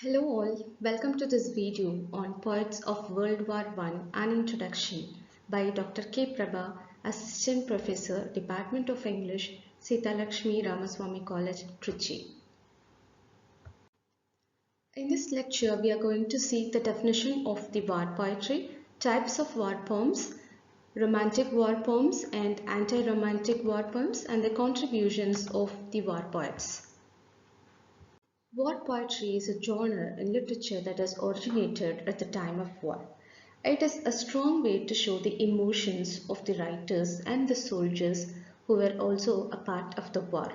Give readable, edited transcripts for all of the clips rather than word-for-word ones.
Hello all, welcome to this video on Poets of World War I, an introduction by Dr.K.Prabha, Assistant Professor, Department of English, Sitalakshmi Ramaswamy College, Trichy. In this lecture, we are going to see the definition of the war poetry, types of war poems, romantic war poems and anti-romantic war poems, and the contributions of the war poets. War poetry is a genre in literature that has originated at the time of war. It is a strong way to show the emotions of the writers and the soldiers who were also a part of the war.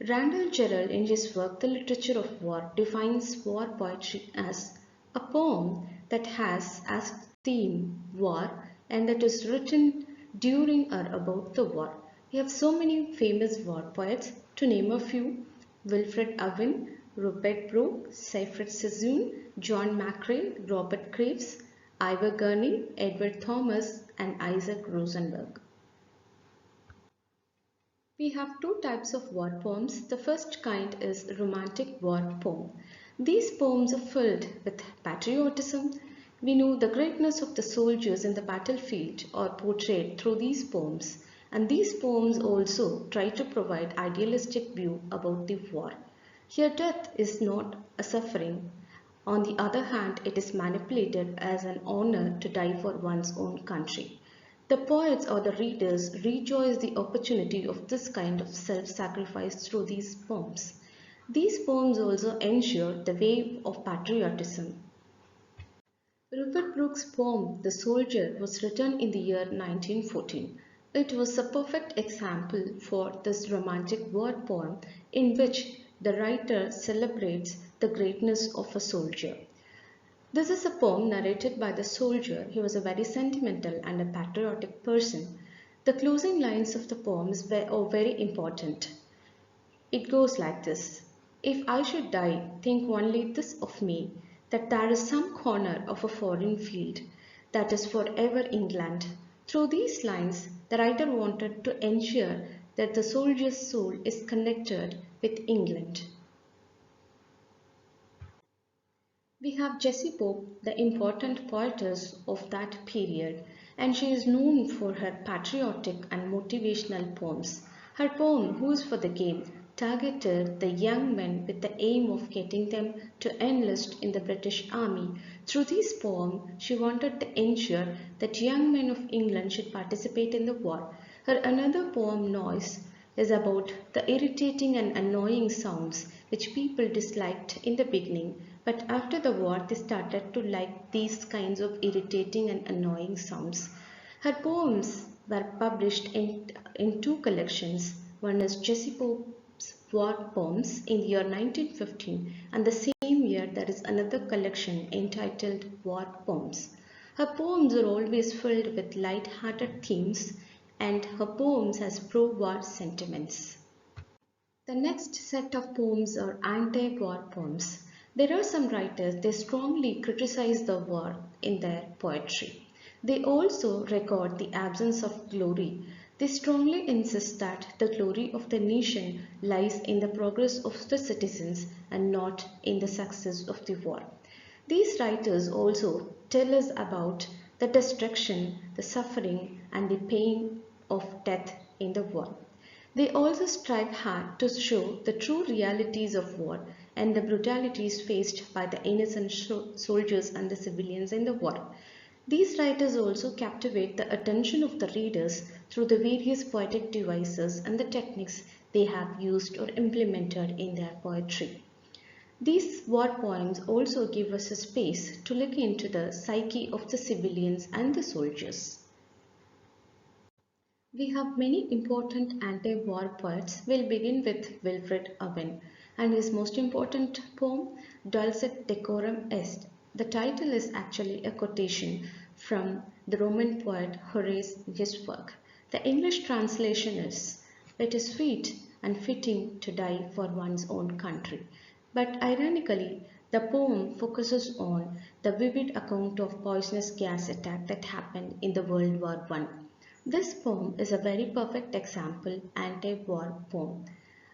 Randall Gerald, in his work The Literature of War, defines war poetry as a poem that has as theme war and that is written during or about the war. We have so many famous war poets. To name a few: Wilfred Owen, Rupert Brooke, Seyfried Sassoon, John McCrae, Robert Graves, Ivor Gurney, Edward Thomas, and Isaac Rosenberg. We have two types of war poems. The first kind is romantic war poem. These poems are filled with patriotism. We know the greatness of the soldiers in the battlefield are portrayed through these poems, and these poems also try to provide idealistic view about the war. Here death is not a suffering. On the other hand, it is manipulated as an honor to die for one's own country. The poets or the readers rejoice the opportunity of this kind of self-sacrifice through these poems. These poems also ensure the wave of patriotism. Rupert Brooke's poem The Soldier was written in the year 1914. It was a perfect example for this romantic war poem in which the writer celebrates the greatness of a soldier. This is a poem narrated by the soldier. He was a very sentimental and a patriotic person. The closing lines of the poem are very important. It goes like this: If I should die, think only this of me, that there is some corner of a foreign field that is forever England. Through these lines, the writer wanted to ensure that the soldier's soul is connected with England. We have Jessie Pope, the important poetess of that period, and she is known for her patriotic and motivational poems. Her poem, Who's for the Game, targeted the young men with the aim of getting them to enlist in the British Army. Through this poem, she wanted to ensure that young men of England should participate in the war. Her another poem, Noise, is about the irritating and annoying sounds which people disliked in the beginning, but after the war they started to like these kinds of irritating and annoying sounds. Her poems were published in two collections. One is Jessie Pope's War Poems in the year 1915, and the same year there is another collection entitled War Poems. Her poems are always filled with light-hearted themes, and her poems has pro-war sentiments. The next set of poems are anti-war poems. There are some writers, they strongly criticize the war in their poetry. They also record the absence of glory. They strongly insist that the glory of the nation lies in the progress of the citizens and not in the success of the war. These writers also tell us about the destruction, the suffering, and the pain of death in the war. They also strive hard to show the true realities of war and the brutalities faced by the innocent soldiers and the civilians in the war. These writers also captivate the attention of the readers through the various poetic devices and the techniques they have used or implemented in their poetry. These war poems also give us a space to look into the psyche of the civilians and the soldiers. We have many important anti-war poets. We'll begin with Wilfred Owen and his most important poem, Dulcet Decorum Est. The title is actually a quotation from the Roman poet Horace's work. The English translation is, "It is sweet and fitting to die for one's own country." But ironically, the poem focuses on the vivid account of poisonous gas attack that happened in the World War I. This poem is a very perfect example anti-war poem.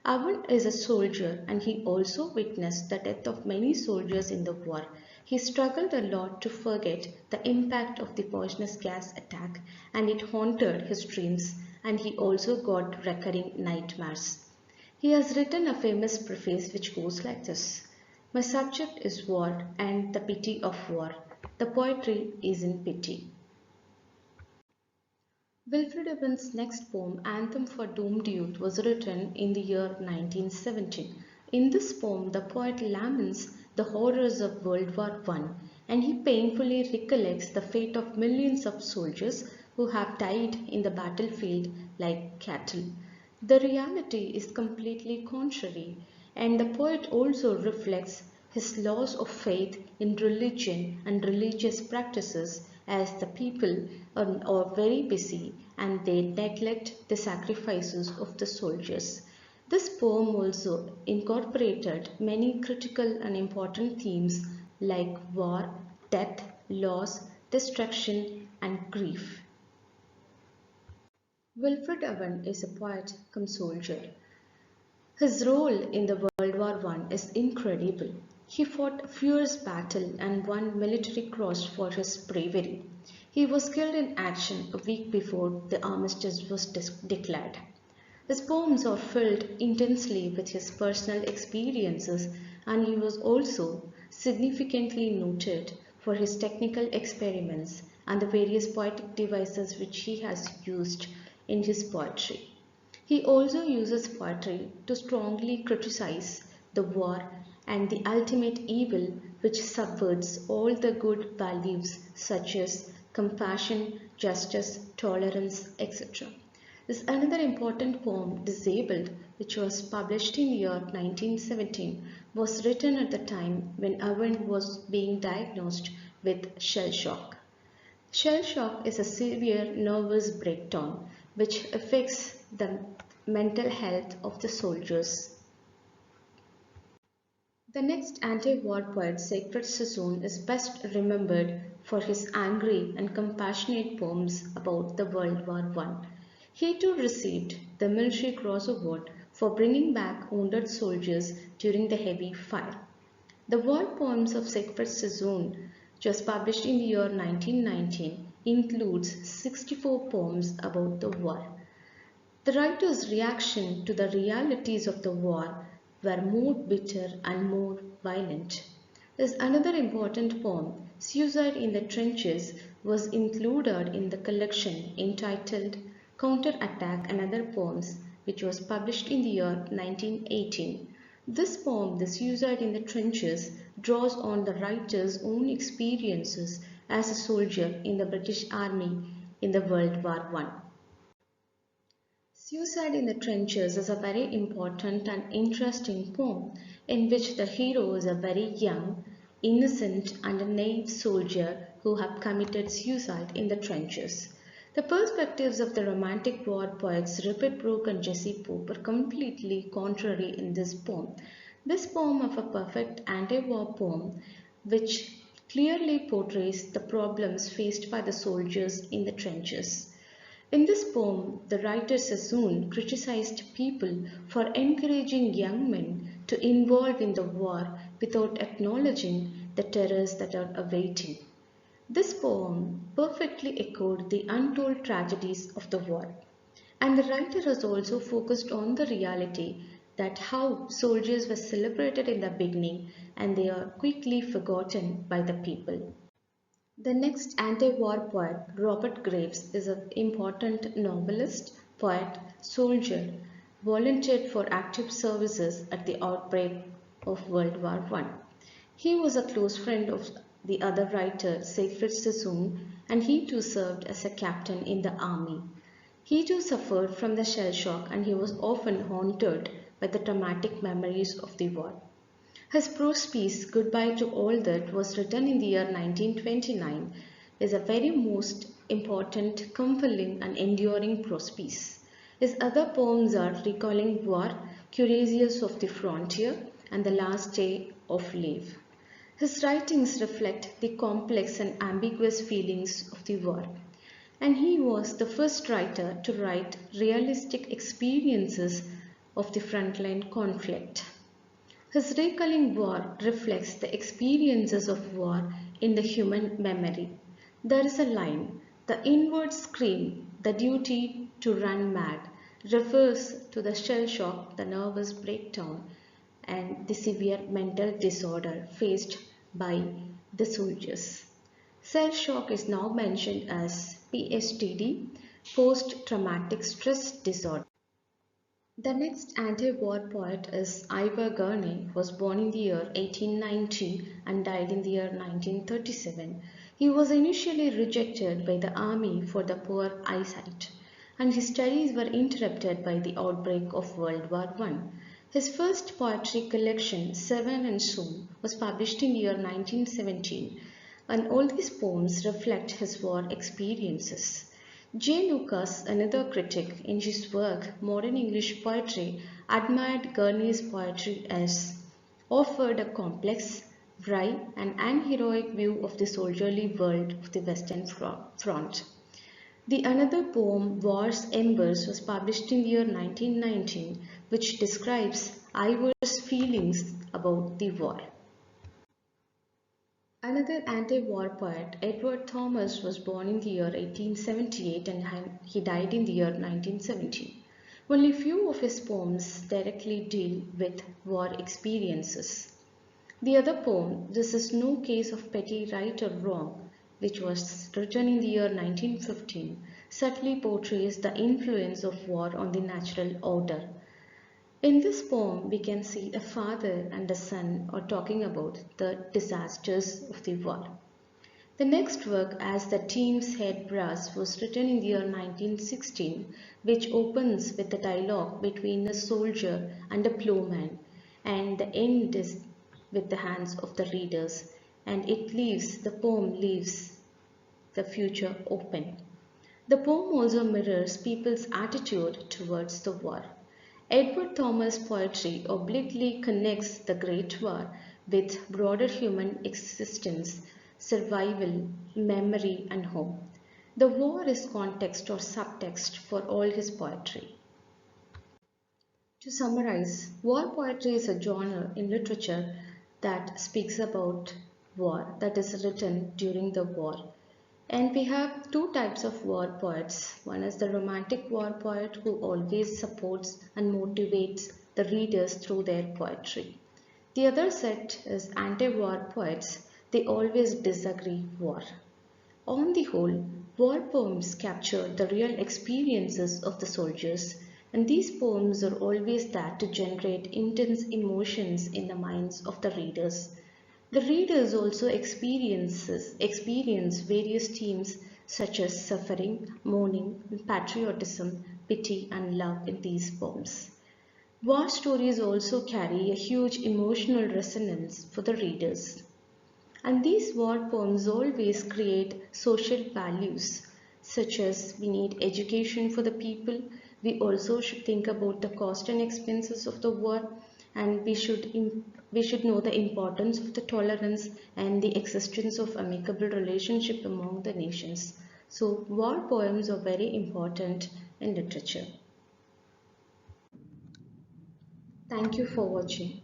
Owen is a soldier and he also witnessed the death of many soldiers in the war. He struggled a lot to forget the impact of the poisonous gas attack and it haunted his dreams and he also got recurring nightmares. He has written a famous preface which goes like this: My subject is war and the pity of war. The poetry is in pity. Wilfred Owen's next poem, Anthem for Doomed Youth, was written in the year 1917. In this poem, the poet laments the horrors of World War I and he painfully recollects the fate of millions of soldiers who have died in the battlefield like cattle. The reality is completely contrary, and the poet also reflects his loss of faith in religion and religious practices as the people are very busy and they neglect the sacrifices of the soldiers. This poem also incorporated many critical and important themes like war, death, loss, destruction, and grief. Wilfred Owen is a poet come soldier. His role in the World War I is incredible. He fought a fierce battle and won military cross for his bravery. He was killed in action a week before the armistice was declared. His poems are filled intensely with his personal experiences and he was also significantly noted for his technical experiments and the various poetic devices which he has used in his poetry. He also uses poetry to strongly criticize the war and the ultimate evil which subverts all the good values such as compassion, justice, tolerance, etc. This another important poem, Disabled, which was published in the year 1917, was written at the time when Owen was being diagnosed with shell shock. Shell shock is a severe nervous breakdown which affects the mental health of the soldiers. The next anti-war poet, Sacred Sassoon, is best remembered for his angry and compassionate poems about the World War I. He too received the Military Cross Award for bringing back wounded soldiers during the heavy fire. The war poems of Sacred Sassoon, which was published in the year 1919, includes 64 poems about the war. The writer's reaction to the realities of the war were more bitter and more violent. His another important poem, Suicide in the Trenches, was included in the collection entitled Counter-Attack and Other Poems, which was published in the year 1918. This poem, The Suicide in the Trenches, draws on the writer's own experiences as a soldier in the British Army in the World War I. Suicide in the Trenches is a very important and interesting poem in which the hero is a very young, innocent and a naive soldier who have committed suicide in the trenches. The perspectives of the romantic war poets Rupert Brooke and Jessie Pope are completely contrary in this poem. This poem of a perfect anti-war poem which clearly portrays the problems faced by the soldiers in the trenches. In this poem, the writer Sassoon criticized people for encouraging young men to involve in the war without acknowledging the terrors that are awaiting. This poem perfectly echoed the untold tragedies of the war, and the writer has also focused on the reality that how soldiers were celebrated in the beginning and they are quickly forgotten by the people. The next anti-war poet, Robert Graves, is an important novelist, poet, soldier, volunteered for active services at the outbreak of World War I. He was a close friend of the other writer, Sacred Sassoon, and he too served as a captain in the army. He too suffered from the shell shock and he was often haunted by the traumatic memories of the war. His prose piece, Goodbye to All That, was written in the year 1929, is a very most important, compelling and enduring prose piece. His other poems are Recalling War, Curious of the Frontier and The Last Day of Leave. His writings reflect the complex and ambiguous feelings of the war, and he was the first writer to write realistic experiences of the frontline conflict. His recalling war reflects the experiences of war in the human memory. There is a line, the inward scream, the duty to run mad, refers to the shell shock, the nervous breakdown, and the severe mental disorder faced by the soldiers. Shell shock is now mentioned as PSTD, post traumatic stress disorder. The next anti-war poet is Ivor Gurney, who was born in the year 1890 and died in the year 1937. He was initially rejected by the army for the poor eyesight, and his studies were interrupted by the outbreak of World War I. His first poetry collection, Seven and Soon, was published in the year 1917, and all these poems reflect his war experiences. J. Lucas, another critic, in his work Modern English Poetry, admired Gurney's poetry as offered a complex, wry, and unheroic view of the soldierly world of the Western Front. The another poem, War's Embers, was published in the year 1919, which describes Ivor's feelings about the war. Another anti-war poet, Edward Thomas, was born in the year 1878 and he died in the year 1917. Only few of his poems directly deal with war experiences. The other poem, This Is No Case of Petty Right or Wrong, which was written in the year 1915, subtly portrays the influence of war on the natural order. In this poem, we can see a father and a son are talking about the disasters of the war. The next work, As the Team's Head Brass, was written in the year 1916, which opens with a dialogue between a soldier and a plowman, and the end is with the hands of the readers, and the poem leaves the future open. The poem also mirrors people's attitude towards the war. Edward Thomas' poetry obliquely connects the Great War with broader human existence, survival, memory, and home. The war is context or subtext for all his poetry. To summarize, war poetry is a genre in literature that speaks about war, that is written during the war. And we have two types of war poets. One is the romantic war poet who always supports and motivates the readers through their poetry. The other set is anti-war poets. They always disagree war. On the whole, war poems capture the real experiences of the soldiers, and these poems are always there to generate intense emotions in the minds of the readers. The readers also experience various themes such as suffering, mourning, patriotism, pity, and love in these poems. War stories also carry a huge emotional resonance for the readers. And these war poems always create social values, such as we need education for the people. We also should think about the cost and expenses of the war, and we should know the importance of the tolerance and the existence of amicable relationship among the nations. So war poems are very important in literature. Thank you for watching.